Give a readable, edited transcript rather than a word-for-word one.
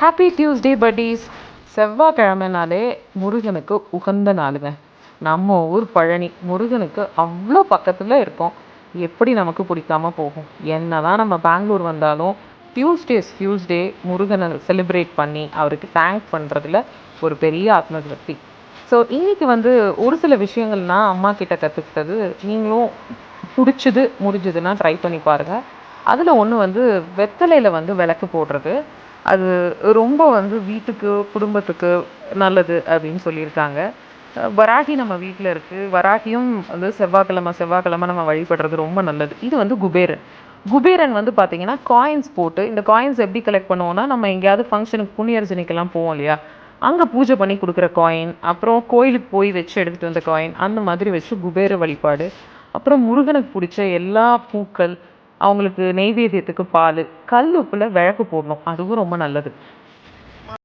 Happy Tuesday buddies. செவ்வாய்க்கிழமைனாலே முருகனுக்கு உகந்த நாளுங்க. நம்ம ஊர் பழனி முருகனுக்கு அவ்வளோ பக்கத்தில் இருக்கோம். எப்படி நமக்கு பிடிக்காம போகும்? என்னதான் நம்ம பெங்களூர் வந்தாலும் டியூஸ்டே முருகனை செலிப்ரேட் பண்ணி அவருக்கு தேங்க் பண்ணுறதுல ஒரு பெரிய ஆத்மபக்தி. ஸோ இன்னைக்கு ஒரு சில விஷயங்கள் நான் அம்மா கிட்ட கற்றுக்கிட்டது நீங்களும் பிடிச்சது முடிஞ்சதுன்னா ட்ரை பண்ணி பாருங்கள். அதில் ஒன்று வெத்தலையில் விளக்கு போடுறது. அது ரொம்ப வீட்டுக்கு குடும்பத்துக்கு நல்லது அப்படின்னு சொல்லியிருக்காங்க. வராகி நம்ம வீட்டில் இருக்குது. வராகியும் செவ்வாய்க்கிழமை நம்ம வழிபடுறது ரொம்ப நல்லது. இது குபேரன். குபேரன் பார்த்தீங்கன்னா காயின்ஸ் போட்டு, இந்த காயின்ஸ் எப்படி கலெக்ட் பண்ணுவோம்னா, நம்ம எங்கேயாவது ஃபங்க்ஷனுக்கு புண்ணியர்ஜனைக்கெல்லாம் போவோம் இல்லையா, அங்கே பூஜை பண்ணி கொடுக்குற காயின், அப்புறம் கோயிலுக்கு போய் வச்சு எடுத்துகிட்டு வந்த காயின், அந்த மாதிரி வச்சு குபேர வழிபாடு. அப்புறம் முருகனுக்கு பிடிச்ச எல்லா பூக்கள், அவங்களுக்கு நெய்வேத்தியத்துக்கு பால், கல் உப்பில் விளக்கு போடணும், அதுவும் ரொம்ப நல்லது.